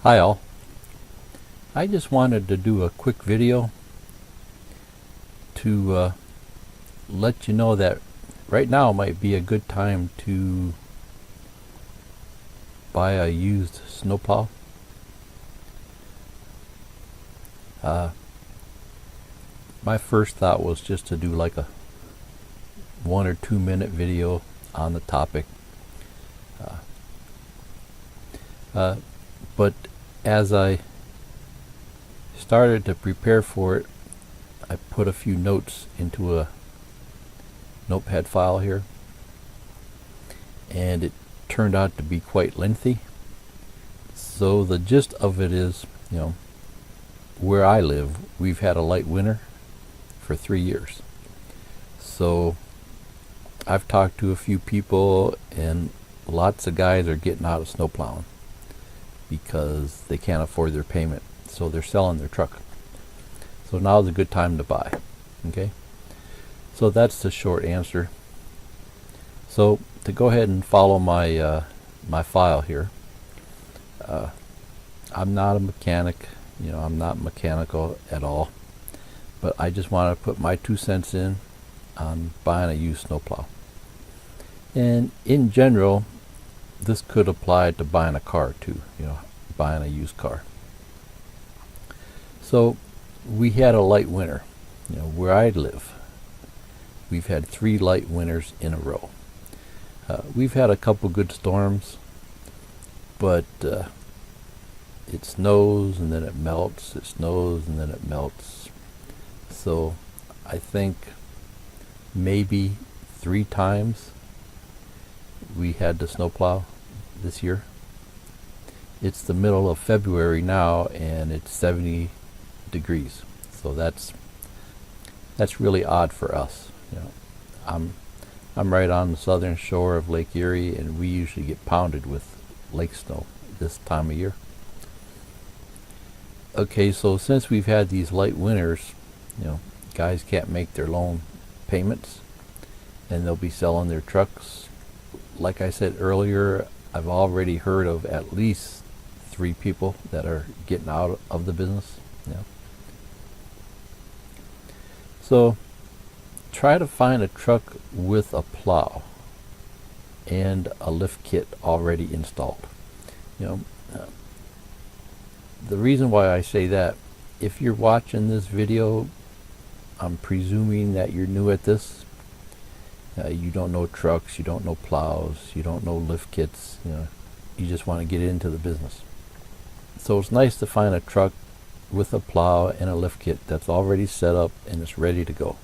Hi all. I just wanted to do a quick video to let you know that right now might be a good time to buy a used snowplow. My first thought was just to do like a 1 or 2 minute video on the topic. But as I started to prepare for it, I put a few notes into a notepad file here, and it turned out to be quite lengthy. So the gist of it is, where I live, we've had a light winter for 3 years. So I've talked to a few people, and lots of guys are getting out of snowplowing because they can't afford their payment, so they're selling their truck. So now's a good time to buy. Okay, so that's the short answer. So to go ahead and follow my my file here, I'm not a mechanic, I'm not mechanical at all, but I just want to put my 2 cents in on buying a used snowplow. And in general, this could apply to buying a car too, buying a used car. So we had a light winter, where I live. We've had 3 light winters in a row. We've had a couple good storms, but it snows and then it melts, it snows and then it melts. So I think maybe 3 times we had to snowplow this year. It's the middle of February now, and it's 70 degrees. So that's really odd for us. I'm right on the southern shore of Lake Erie, and we usually get pounded with lake snow this time of year. Okay, so since we've had these light winters, guys can't make their loan payments, and they'll be selling their trucks. Like I said earlier, I've already heard of at least 3 people that are getting out of the business. So try to find a truck with a plow and a lift kit already installed. The reason why I say that, if you're watching this video, I'm presuming that you're new at this. You don't know trucks, you don't know plows, you don't know lift kits, you just want to get into the business. So it's nice to find a truck with a plow and a lift kit that's already set up and it's ready to go.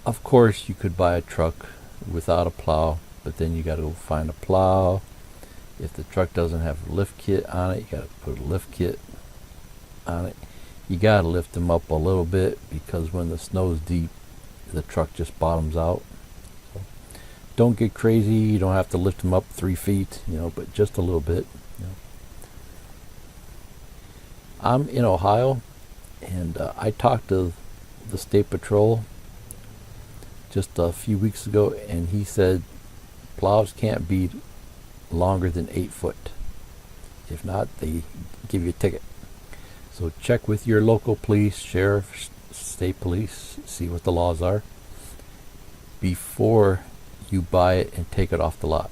Of course, you could buy a truck without a plow, but then you got to go find a plow. If the truck doesn't have a lift kit on it, you got to put a lift kit on it. You got to lift them up a little bit, because when the snow's deep, the truck just bottoms out. So don't get crazy. You don't have to lift them up 3 feet, but just a little bit. I'm in Ohio, and I talked to the State Patrol just a few weeks ago, and he said plows can't be longer than 8 foot. If not, they give you a ticket. So check with your local police, sheriff, state police, see what the laws are before you buy it and take it off the lot.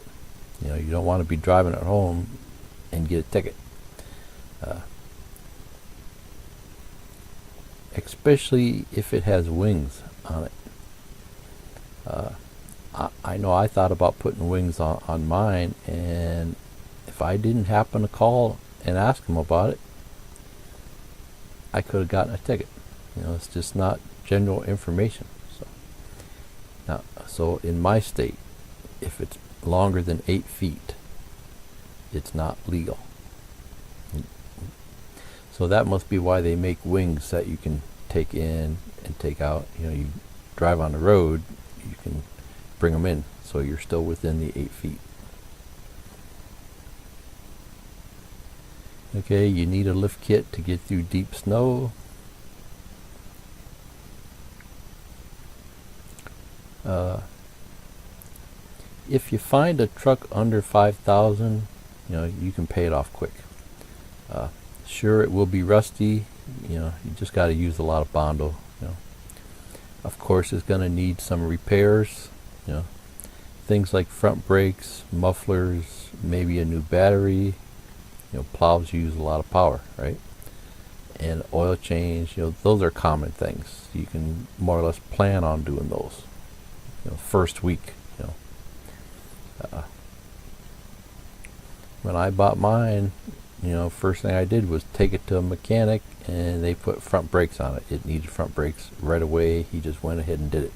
You don't want to be driving it home and get a ticket. Especially if it has wings on it. I know I thought about putting wings on mine, and if I didn't happen to call and ask them about it, I could have gotten a ticket. It's just not general information. So in my state, if it's longer than 8 feet, it's not legal. So that must be why they make wings that you can take in and take out. You drive on the road, you can bring them in, so you're still within the 8 feet. Okay, you need a lift kit to get through deep snow. If you find a truck under 5,000, you can pay it off quick. Sure, it will be rusty. You just got to use a lot of Bondo. Of course, it's going to need some repairs. Things like front brakes, mufflers, maybe a new battery. Plows use a lot of power, right? And oil change. Those are common things. You can more or less plan on doing those. First week. When I bought mine, first thing I did was take it to a mechanic, and they put front brakes on it. It needed front brakes right away. He just went ahead and did it.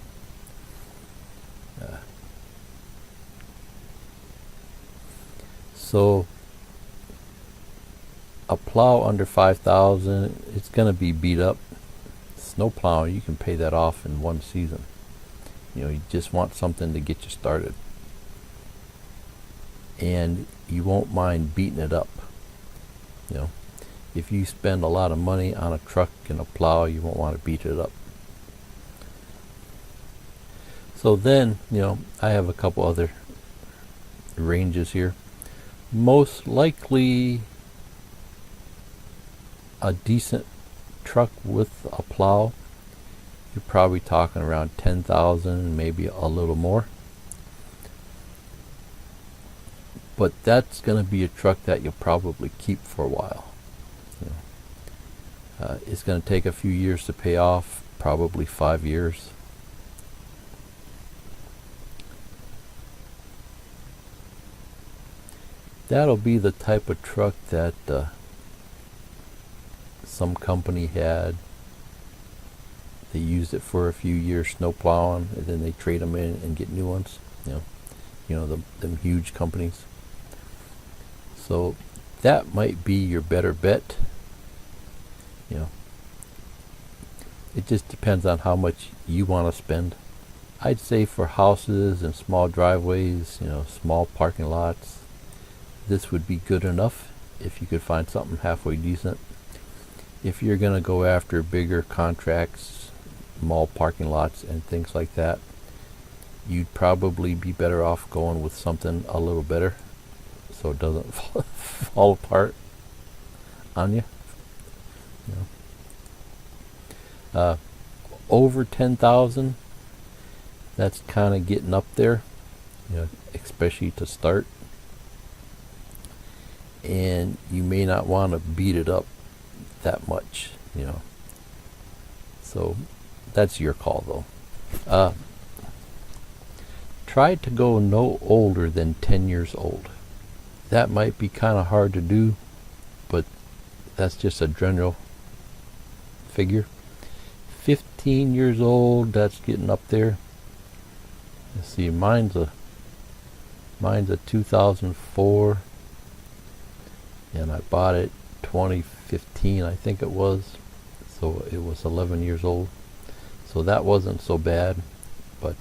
So a plow under 5,000, it's going to be beat up. Snowplow, you can pay that off in one season. You just want something to get you started, and you won't mind beating it up. If you spend a lot of money on a truck and a plow, you won't want to beat it up. So then, I have a couple other ranges here. Most likely a decent truck with a plow, you're probably talking around 10,000, maybe a little more. But that's going to be a truck that you'll probably keep for a while. It's going to take a few years to pay off, probably 5 years. That'll be the type of truck that some company had. They used it for a few years snow plowing, and then they trade them in and get new ones. Them huge companies. So that might be your better bet. It just depends on how much you want to spend. I'd say for houses and small driveways, small parking lots, this would be good enough if you could find something halfway decent. If you're going to go after bigger contracts, mall parking lots and things like that, you'd probably be better off going with something a little better, so it doesn't fall apart on you. Over 10,000, that's kind of getting up there, especially to start. And you may not want to beat it up that much, So that's your call, though. Try to go no older than 10 years old. That might be kind of hard to do, but that's just a general figure. 15 years old, that's getting up there. Let's see, mine's a 2004, and I bought it 2015, I think it was. So it was 11 years old. So that wasn't so bad, but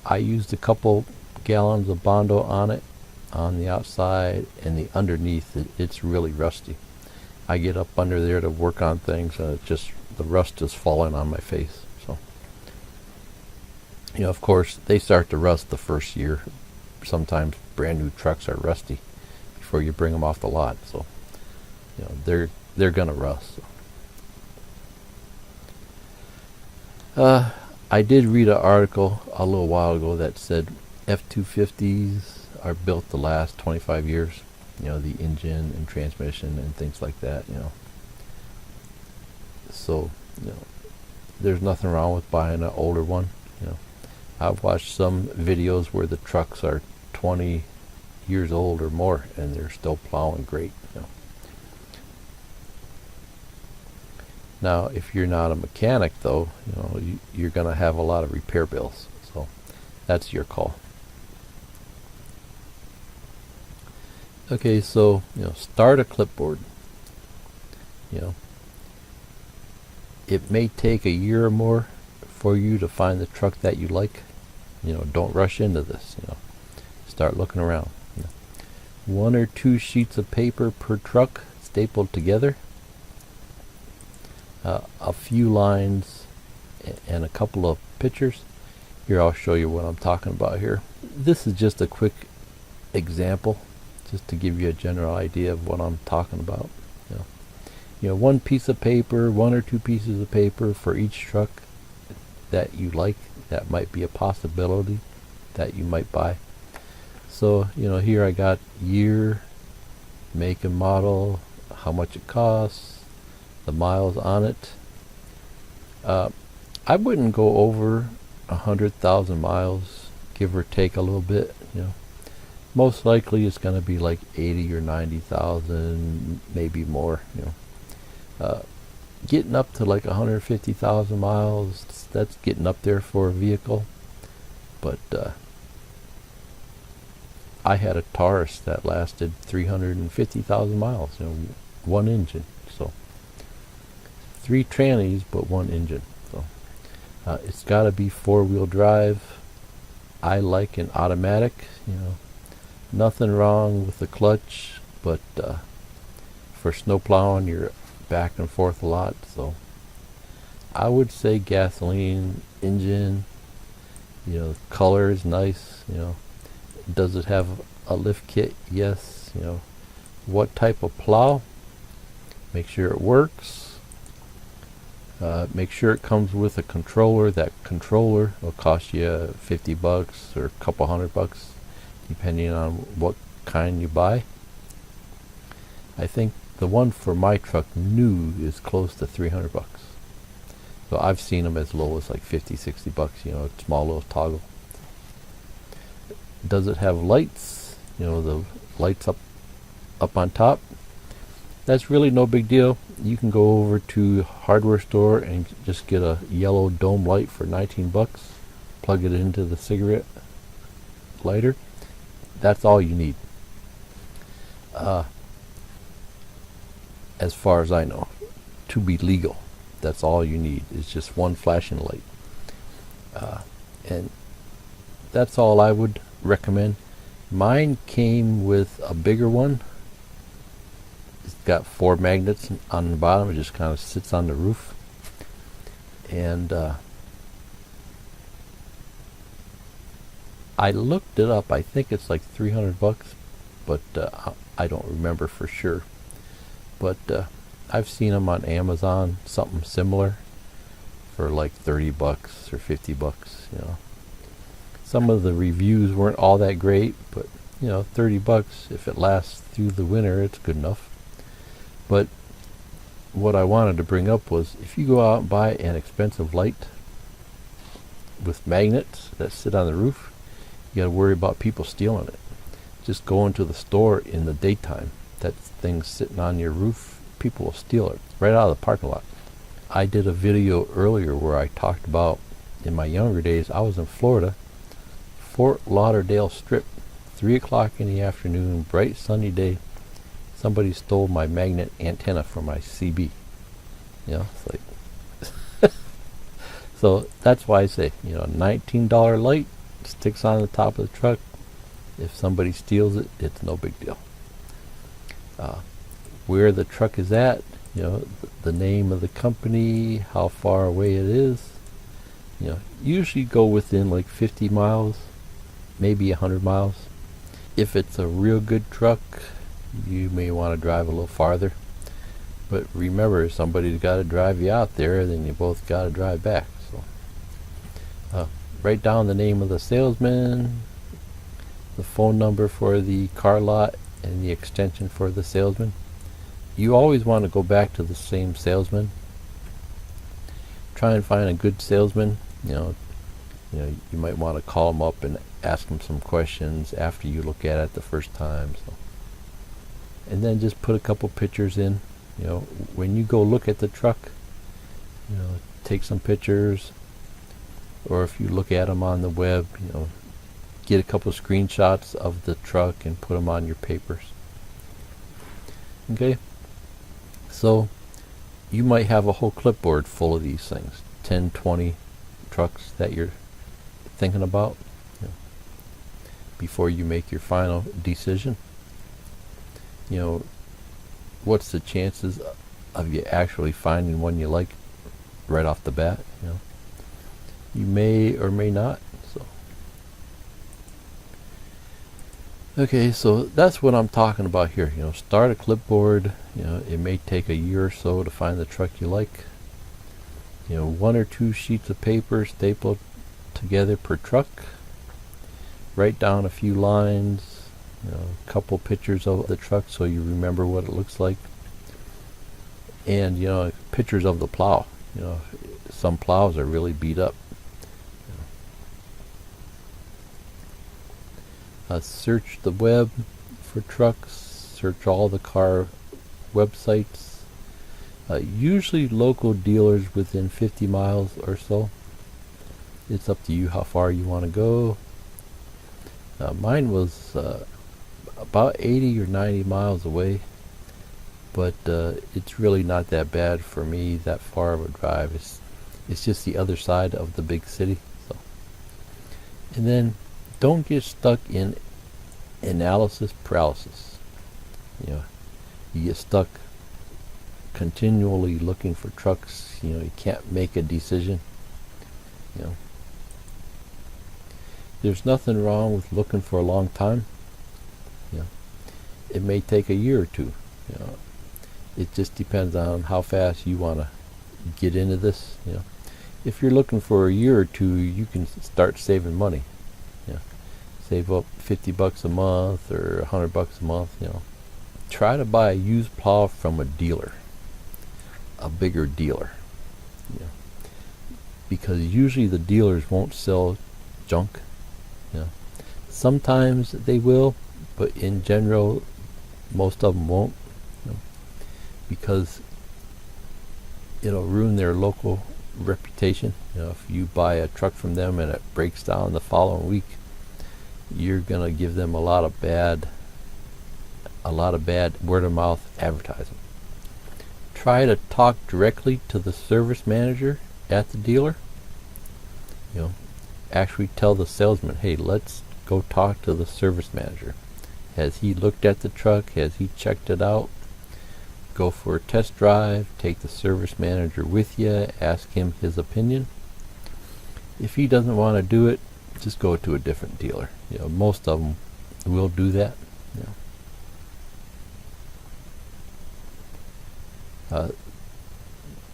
I used a couple gallons of Bondo on it, on the outside, and the underneath, it's really rusty. I get up under there to work on things, and the rust is falling on my face. So, of course, they start to rust the first year. Sometimes brand new trucks are rusty before you bring them off the lot. So, they're gonna rust. I did read an article a little while ago that said F-250s are built to last 25 years. The engine and transmission and things like that. So, there's nothing wrong with buying an older one. I've watched some videos where the trucks are 20 years old or more, and they're still plowing great. Now, if you're not a mechanic, though, you're going to have a lot of repair bills. So, that's your call. Okay, so start a clipboard. It may take a year or more for you to find the truck that you like. Don't rush into this. Start looking around. 1 or 2 sheets of paper per truck stapled together. A few lines and a couple of pictures. Here, I'll show you what I'm talking about here. this is just a quick example, just to give you a general idea of what I'm talking about. You know, one piece of paper, one or two pieces of paper for each truck that you like, that might be a possibility that you might buy. So, here I got year, make and model, how much it costs, the miles on it. I wouldn't go over 100,000 miles, give or take a little bit. Most likely it's going to be like 80 or 90,000, maybe more. Getting up to like 150,000 miles, that's getting up there for a vehicle. But I had a Taurus that lasted 350,000 miles, one engine. So 3 trannies, but 1 engine. So it's got to be 4-wheel drive. I like an automatic. Nothing wrong with the clutch, but for snow plowing, you're back and forth a lot. So I would say gasoline engine. Color is nice. Does it have a lift kit? Yes. What type of plow? Make sure it works. Make sure it comes with a controller. That controller will cost you $50 or a couple $100, depending on what kind you buy. I think the one for my truck new is close to $300. So I've seen them as low as like $50-$60. Small little toggle. Does it have lights? The lights up on top. That's really no big deal. You can go over to hardware store and just get a yellow dome light for $19. Plug it into the cigarette lighter. That's all you need. As far as I know, to be legal, that's all you need. It's just one flashing light. And that's all I would recommend. Mine came with a bigger one. It's got 4 magnets on the bottom. It just kind of sits on the roof. And I looked it up. I think it's like $300, but I don't remember for sure. But I've seen them on Amazon, something similar, for like $30 or $50. Some of the reviews weren't all that great, but $30, if it lasts through the winter, it's good enough. But what I wanted to bring up was, if you go out and buy an expensive light with magnets that sit on the roof, you got to worry about people stealing it. Just go into the store in the daytime. That thing's sitting on your roof, people will steal it right out of the parking lot. I did a video earlier where I talked about, in my younger days, I was in Florida, Fort Lauderdale Strip, 3 o'clock in the afternoon, bright sunny day. Somebody stole my magnet antenna from my CB. It's like so that's why I say, $19 light sticks on the top of the truck. If somebody steals it, it's no big deal. Where the truck is at, the name of the company, how far away it is. Usually go within like 50 miles, maybe 100 miles. If it's a real good truck, you may want to drive a little farther. But remember, somebody's got to drive you out there, then you both got to drive back. So write down the name of the salesman, the phone number for the car lot, and the extension for the salesman. You always want to go back to the same salesman. Try and find a good salesman. You might want to call him up and ask him some questions after you look at it the first time. So, and then just put a couple pictures in. When you go look at the truck, take some pictures, or if you look at them on the web, get a couple screenshots of the truck and put them on your papers. Okay, so you might have a whole clipboard full of these things, 10, 20 trucks that you're thinking about before you make your final decision. What's the chances of you actually finding one you like right off the bat? You may or may not. So Okay, so that's what I'm talking about here. Start a clipboard. It may take a year or so to find the truck you like. One or two sheets of paper stapled together per truck. Write down a few lines, a couple pictures of the truck so you remember what it looks like. And, pictures of the plow. Some plows are really beat up. Search the web for trucks. Search all the car websites. Usually local dealers within 50 miles or so. It's up to you how far you want to go. Mine was about 80 or 90 miles away, but it's really not that bad for me, that far of a drive. It's just the other side of the big city. So. And then don't get stuck in analysis paralysis. You get stuck continually looking for trucks. You can't make a decision. There's nothing wrong with looking for a long time. It may take a year or two. It just depends on how fast you want to get into this. If you're looking for a year or two, you can start saving money. Save up $50 a month or $100 a month. Try to buy a used plow from a dealer, a bigger dealer. Because usually the dealers won't sell junk. Sometimes they will, but in general, most of them won't. Because it'll ruin their local reputation. If you buy a truck from them and it breaks down the following week, you're gonna give them a lot of bad word of mouth advertising. Try to talk directly to the service manager at the dealer. Actually tell the salesman, hey, let's go talk to the service manager. Has he looked at the truck? Has he checked it out? Go for a test drive. Take the service manager with you. Ask him his opinion. If he doesn't want to do it, just go to a different dealer. Most of them will do that.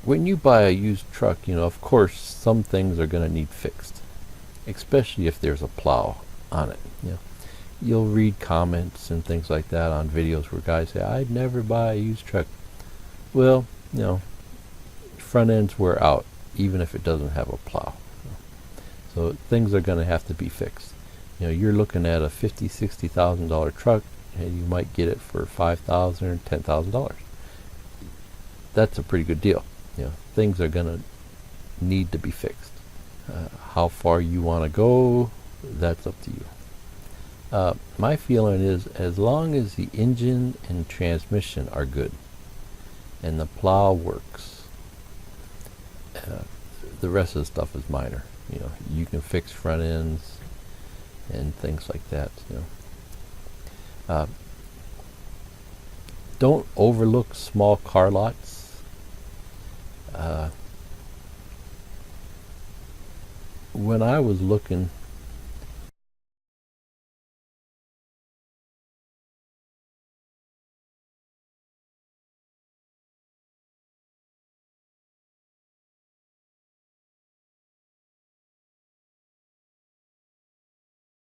When you buy a used truck, of course, some things are going to need fixed, especially if there's a plow on it. You'll read comments and things like that on videos where guys say, I'd never buy a used truck. Well, front ends wear out, even if it doesn't have a plow. So things are going to have to be fixed. You're looking at a $50,000, $60,000 truck, and you might get it for $5,000 or $10,000. That's a pretty good deal. Things are going to need to be fixed. How far you want to go, that's up to you. My feeling is, as long as the engine and transmission are good and the plow works, the rest of the stuff is minor. You can fix front ends and things like that. Don't overlook small car lots. When I was looking